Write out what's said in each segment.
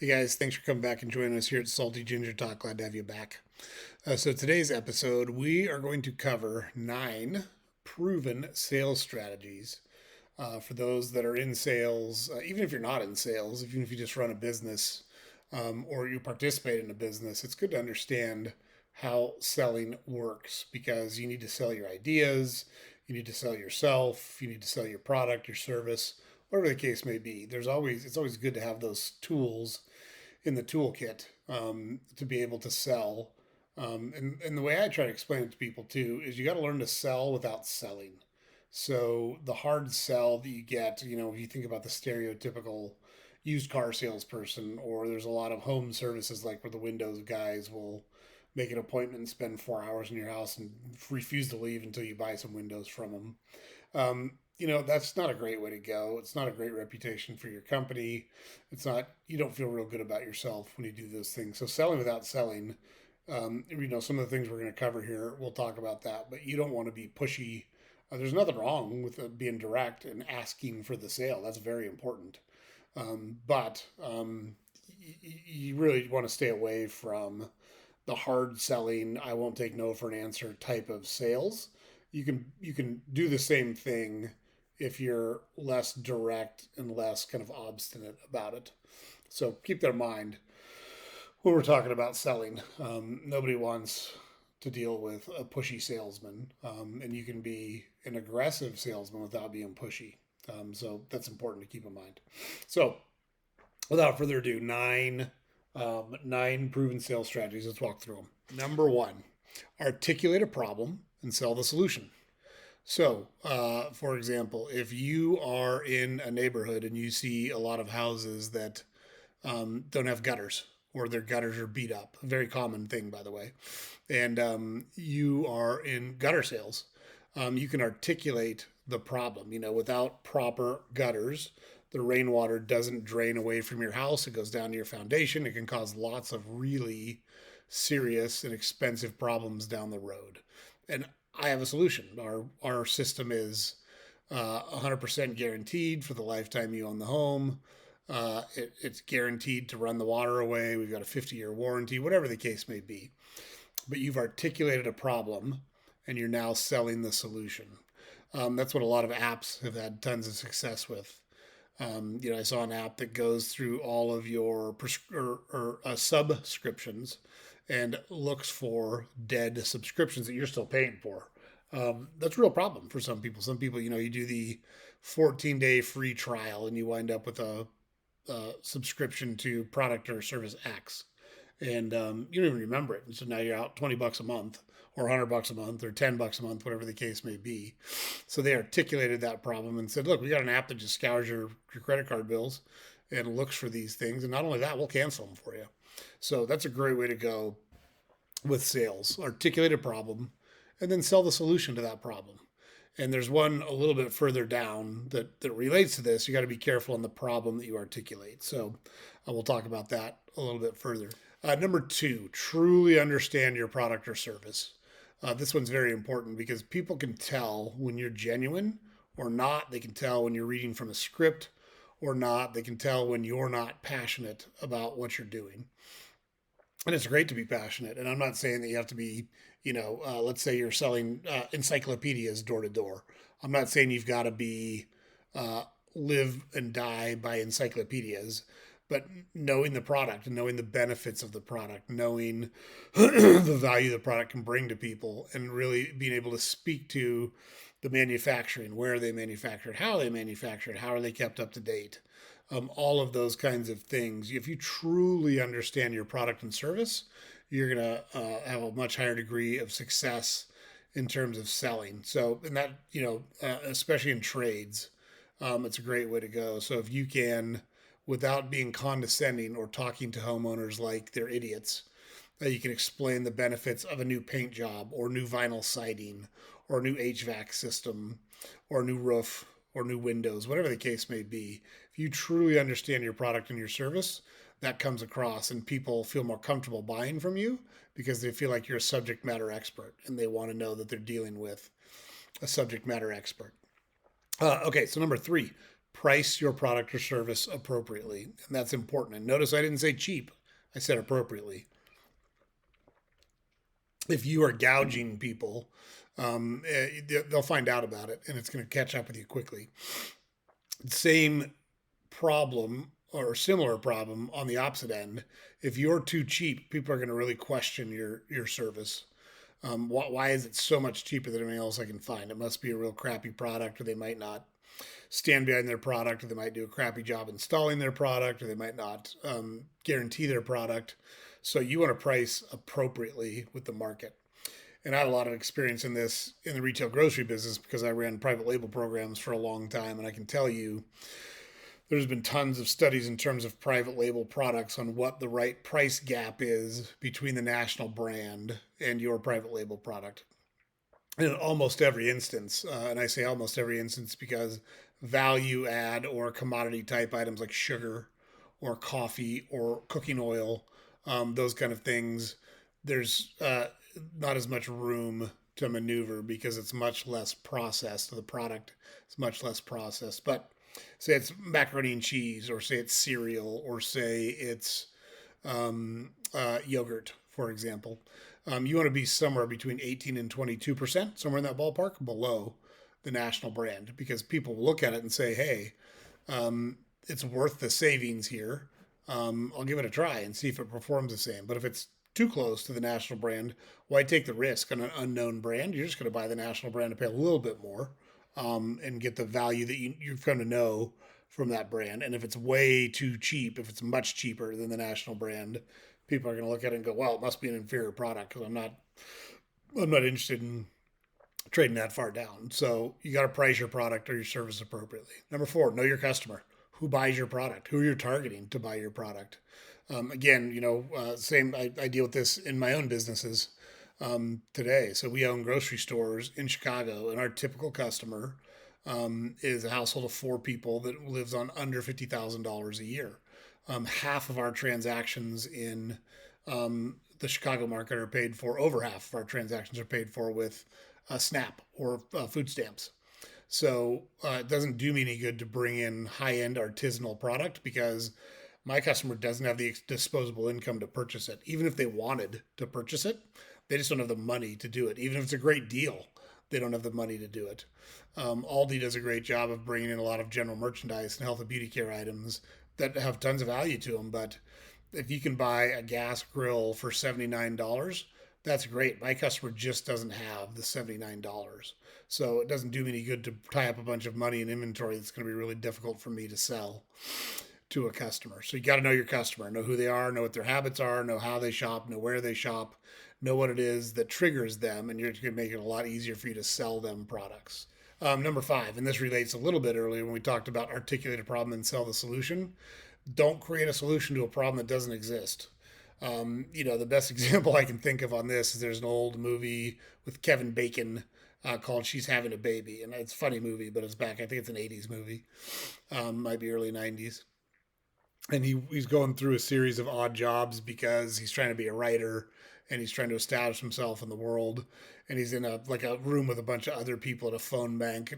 Hey guys, thanks for coming back and joining us here at Salty Ginger Talk. Glad to have you back. So, today's episode, we are going to cover 9 proven sales strategies for those that are in sales, even if you're not in sales, even if you just run a business or you participate in a business. It's good to understand how selling works because you need to sell your ideas, you need to sell yourself, you need to sell your product, your service, whatever the case may be. It's always good to have those tools in the toolkit to be able to sell. And the way I try to explain it to people too is you got to learn to sell without selling. So the hard sell that you get, if you think about the stereotypical used car salesperson, or there's a lot of home services like where the Windows guys will make an appointment and spend 4 hours in your house and refuse to leave until you buy some windows from them. That's not a great way to go. It's not a great reputation for your company. You don't feel real good about yourself when you do those things. So selling without selling, some of the things we're going to cover here, we'll talk about that, but you don't want to be pushy. There's nothing wrong with being direct and asking for the sale. That's very important. But you really want to stay away from the hard selling, I won't take no for an answer type of sales. You can do the same thing if you're less direct and less kind of obstinate about it. So keep that in mind when we're talking about selling. Nobody wants to deal with a pushy salesman, and you can be an aggressive salesman without being pushy. So that's important to keep in mind. So without further ado, nine proven sales strategies. Let's walk through them. Number one, articulate a problem and sell the solution. So, for example, if you are in a neighborhood and you see a lot of houses that don't have gutters or their gutters are beat up, a very common thing, by the way, and you are in gutter sales, you can articulate the problem. Without proper gutters, the rainwater doesn't drain away from your house. It goes down to your foundation. It can cause lots of really serious and expensive problems down the road. And I have a solution. Our system is 100% guaranteed for the lifetime you own the home. It's guaranteed to run the water away. We've got a 50-year warranty, whatever the case may be. But you've articulated a problem and you're now selling the solution. That's what a lot of apps have had tons of success with. I saw an app that goes through all of your subscriptions and looks for dead subscriptions that you're still paying for. That's a real problem for some people. Some people, you do the 14-day free trial and you wind up with a subscription to product or service X, and you don't even remember it. And so now you're out $20 a month, or $100 a month, or $10 a month, whatever the case may be. So they articulated that problem and said, "Look, we got an app that just scours your credit card bills and looks for these things, and not only that, we'll cancel them for you." So that's a great way to go with sales. Articulate a problem, and then sell the solution to that problem. And there's one a little bit further down that relates to this. You got to be careful on the problem that you articulate. So we'll talk about that a little bit further. Number two, truly understand your product or service. This one's very important because people can tell when you're genuine or not. They can tell when you're reading from a script or not. They can tell when you're not passionate about what you're doing. And it's great to be passionate. And I'm not saying that you have to be, let's say you're selling encyclopedias door to door. I'm not saying you've got to be live and die by encyclopedias, but knowing the product and knowing the benefits of the product, knowing the value the product can bring to people, and really being able to speak to the manufacturing, where they manufactured, how they manufactured, how are they kept up to date, all of those kinds of things. If you truly understand your product and service, you're going to have a much higher degree of success in terms of selling. So, and that, especially in trades, it's a great way to go. So if you can, without being condescending or talking to homeowners like they're idiots, you can explain the benefits of a new paint job or new vinyl siding or new HVAC system or new roof or new windows, whatever the case may be. If you truly understand your product and your service, that comes across and people feel more comfortable buying from you because they feel like you're a subject matter expert and they want to know that they're dealing with a subject matter expert. Okay, so number three, Price your product or service appropriately. And that's important. And notice I didn't say cheap, I said appropriately. If you are gouging people, they'll find out about it and it's going to catch up with you quickly. Same problem or similar problem on the opposite end. If you're too cheap, people are going to really question your service. Why is it so much cheaper than anything else I can find? It must be a real crappy product, or they might not stand behind their product, or they might do a crappy job installing their product, or they might not guarantee their product. So you want to price appropriately with the market. And I have a lot of experience in this in the retail grocery business because I ran private label programs for a long time. And I can tell you there's been tons of studies in terms of private label products on what the right price gap is between the national brand and your private label product. In almost every instance, and I say almost every instance because value add or commodity type items like sugar or coffee or cooking oil, those kind of things, there's not as much room to maneuver because it's much less processed. The product is much less processed. But say it's macaroni and cheese, or say it's cereal, or say it's yogurt, for example. You want to be somewhere between 18 and 22%, somewhere in that ballpark, below the national brand, because people will look at it and say, hey, it's worth the savings here. I'll give it a try and see if it performs the same. But if it's too close to the national brand, why take the risk on an unknown brand? You're just going to buy the national brand and pay a little bit more and get the value that you've come to know from that brand. And if it's way too cheap, if it's much cheaper than the national brand, people are going to look at it and go, "Well, it must be an inferior product because I'm not interested in trading that far down." So you got to price your product or your service appropriately. Number 4, know your customer. Who buys your product? Who you're targeting to buy your product? Again, same. I deal with this in my own businesses today. So we own grocery stores in Chicago, and our typical customer is a household of 4 people that lives on under $50,000 a year. Half of our transactions in the Chicago market are paid for. Over half of our transactions are paid for with SNAP or food stamps. So it doesn't do me any good to bring in high-end artisanal product because my customer doesn't have the disposable income to purchase it. Even if they wanted to purchase it, they just don't have the money to do it. Even if it's a great deal, they don't have the money to do it. Aldi does a great job of bringing in a lot of general merchandise and health and beauty care items that have tons of value to them. But if you can buy a gas grill for $79, that's great. My customer just doesn't have the $79. So it doesn't do me any good to tie up a bunch of money in inventory that's going to be really difficult for me to sell to a customer. So you got to know your customer, know who they are, know what their habits are, know how they shop, know where they shop, know what it is that triggers them, and you're going to make it a lot easier for you to sell them products. Number 5, and this relates a little bit earlier when we talked about articulate a problem and sell the solution. Don't create a solution to a problem that doesn't exist. The best example I can think of on this is there's an old movie with Kevin Bacon called She's Having a Baby. And it's a funny movie, but it's back. I think it's an 80s movie, might be early 90s. And he's going through a series of odd jobs because he's trying to be a writer and he's trying to establish himself in the world. And he's in a room with a bunch of other people at a phone bank,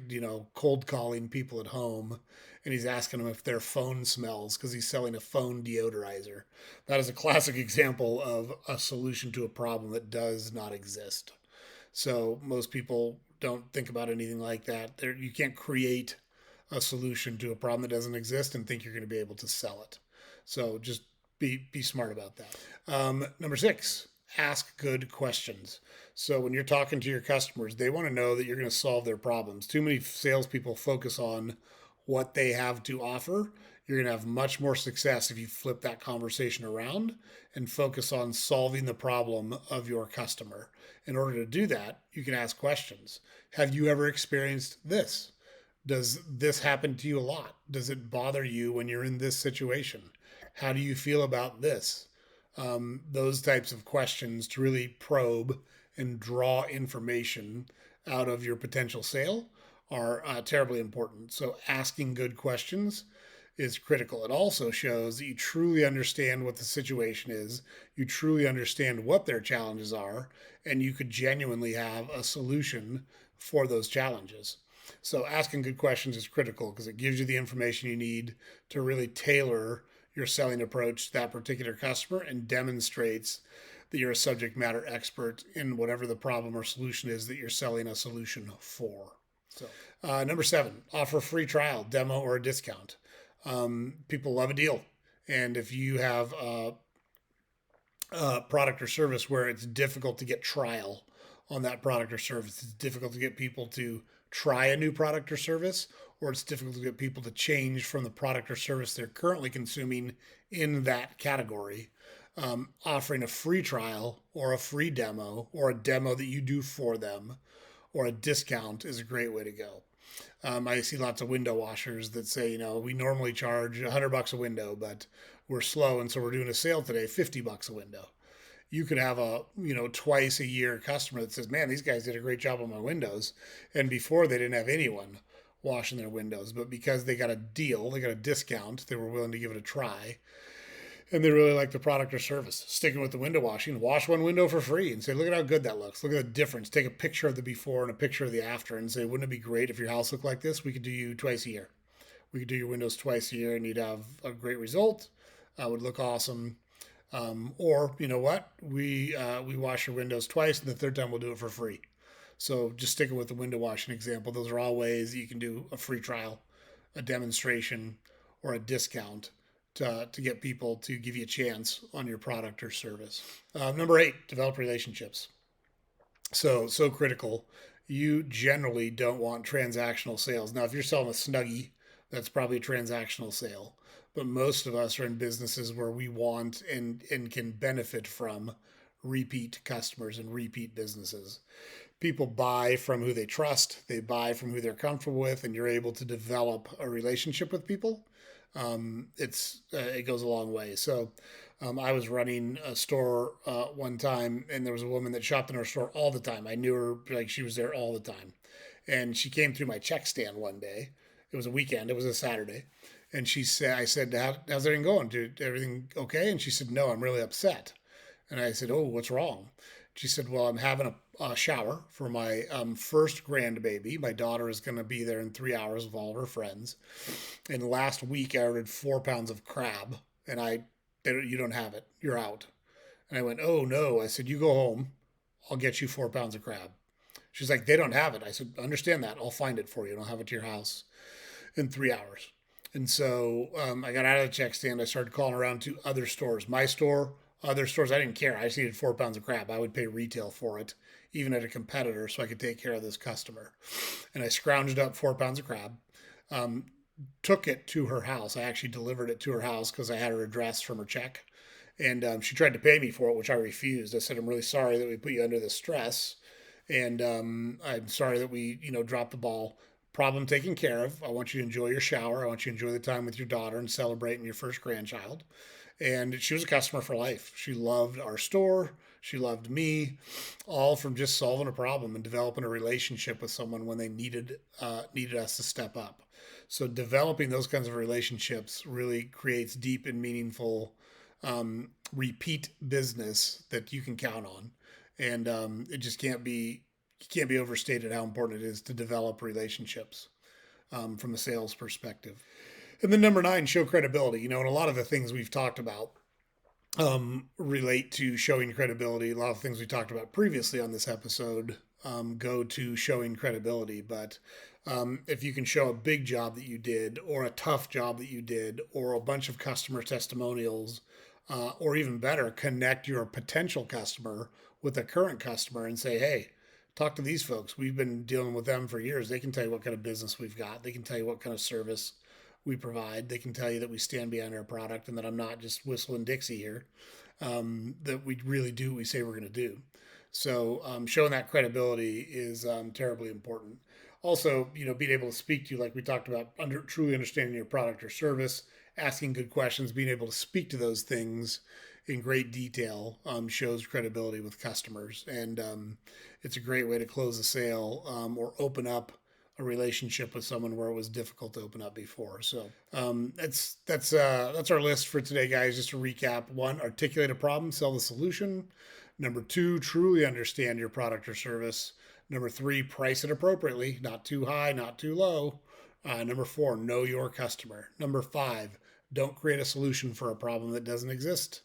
cold calling people at home. And he's asking them if their phone smells because he's selling a phone deodorizer. That is a classic example of a solution to a problem that does not exist. So most people don't think about anything like that. You can't create a solution to a problem that doesn't exist and think you're going to be able to sell it. So just be smart about that. Number 6, ask good questions. So when you're talking to your customers, they want to know that you're going to solve their problems. Too many salespeople focus on what they have to offer. You're going to have much more success if you flip that conversation around and focus on solving the problem of your customer. In order to do that, you can ask questions. Have you ever experienced this? Does this happen to you a lot? Does it bother you when you're in this situation? How do you feel about this? Those types of questions to really probe and draw information out of your potential sale are terribly important. So asking good questions is critical. It also shows that you truly understand what the situation is, you truly understand what their challenges are, and you could genuinely have a solution for those challenges. So asking good questions is critical because it gives you the information you need to really tailor your selling approach to that particular customer and demonstrates that you're a subject matter expert in whatever the problem or solution is that you're selling a solution for. So, number 7, offer a free trial, demo, or a discount. People love a deal. And if you have product or service where it's difficult to get trial on that product or service. It's difficult to get people to try a new product or service, or it's difficult to get people to change from the product or service they're currently consuming in that category. Offering a free trial or a free demo or a demo that you do for them or a discount is a great way to go. I see lots of window washers that say, we normally charge $100 a window, but we're slow, and so we're doing a sale today, $50 a window. You could have a twice a year customer that says, man, these guys did a great job on my windows, and before they didn't have anyone washing their windows, but because they got a deal, they got a discount, they were willing to give it a try, and they really like the product or service. Sticking with the window washing, wash one window for free and say, look at how good that looks. Look at the difference. Take a picture of the before and a picture of the after and say, wouldn't it be great if your house looked like this? We could do you twice a year. We could do your windows twice a year and you'd have a great result. Would look awesome. Or you know what? We wash your windows twice, and the third time we'll do it for free. So just sticking with the window washing example, those are all ways that you can do a free trial, a demonstration, or a discount to get people to give you a chance on your product or service. Number 8, develop relationships. So critical. You generally don't want transactional sales. Now, if you're selling a Snuggie, that's probably a transactional sale. But most of us are in businesses where we want and can benefit from repeat customers and repeat businesses. People buy from who they trust, they buy from who they're comfortable with, and you're able to develop a relationship with people. It goes a long way. So I was running a store one time, and there was a woman that shopped in our store all the time. I knew her like she was there all the time, and she came through my check stand one day. It was a weekend. It was a Saturday, and she said, "I said, how's everything going? Did everything okay?" And she said, "No, I'm really upset." And I said, "Oh, what's wrong?" She said, "Well, I'm having a shower for my first grandbaby. My daughter is going to be there in 3 hours with all of her friends. And last week I ordered 4 pounds of crab, and you don't have it. You're out." And I went, "Oh no." I said, "You go home. I'll get you 4 pounds of crab." She's like, "They don't have it." I said, "Understand that. I'll find it for you and I'll have it to your house in 3 hours." And so I got out of the check stand. I started calling around to other stores, my store, other stores. I didn't care. I just needed 4 pounds of crab. I would pay retail for it, even at a competitor, so I could take care of this customer. And I scrounged up 4 pounds of crab, um, took it to her house. I actually delivered it to her house because I had her address from her check. And she tried to pay me for it, which I refused. I said, "I'm really sorry that we put you under this stress. And I'm sorry that we, dropped the ball. Problem taken care of. I want you to enjoy your shower. I want you to enjoy the time with your daughter and celebrating your first grandchild." And she was a customer for life. She loved our store. She loved me, all from just solving a problem and developing a relationship with someone when they needed us to step up. So developing those kinds of relationships really creates deep and meaningful repeat business that you can count on, and it just can't be overstated how important it is to develop relationships from a sales perspective. And then number 9, show credibility. And a lot of the things we've talked about relate to showing credibility. A lot of things we talked about previously on this episode go to showing credibility. But if you can show a big job that you did, or a tough job that you did, or a bunch of customer testimonials, or even better, connect your potential customer with a current customer and say, "Hey, talk to these folks. We've been dealing with them for years. They can tell you what kind of business we've got. They can tell you what kind of service we provide. They can tell you that we stand behind our product and that I'm not just whistling Dixie here, that we really do what we say we're going to do." So showing that credibility is terribly important. Also, being able to speak to you, like we talked about, truly understanding your product or service, asking good questions, being able to speak to those things in great detail shows credibility with customers, and it's a great way to close a sale or open up a relationship with someone where it was difficult to open up before. So that's our list for today, guys. Just to recap: 1, articulate a problem, sell the solution. Number 2, truly understand your product or service. Number three, price it appropriately, not too high, not too low. Number four, know your customer. Number five, don't create a solution for a problem that doesn't exist.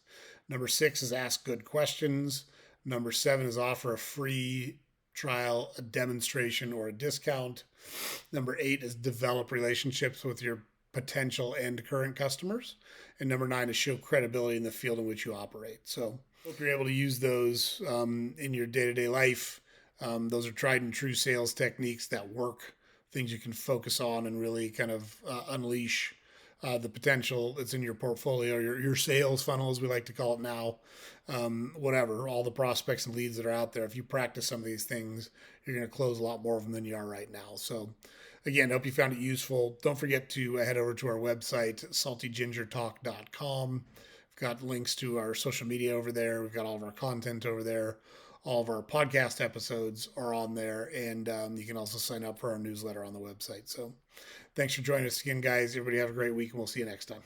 Number six is ask good questions. Number seven is offer a free trial, a demonstration, or a discount. Number eight is develop relationships with your potential and current customers. And number nine is show credibility in the field in which you operate. So, hope you're able to use those in your day to day life. Those are tried and true sales techniques that work, things you can focus on and really kind of unleash the potential that's in your portfolio, your sales funnel, as we like to call it now, whatever, all the prospects and leads that are out there. If you practice some of these things, you're going to close a lot more of them than you are right now. So, again, hope you found it useful. Don't forget to head over to our website, saltygingertalk.com. We've got links to our social media over there. We've got all of our content over there. All of our podcast episodes are on there, and you can also sign up for our newsletter on the website. So thanks for joining us again, guys. Everybody have a great week, and we'll see you next time.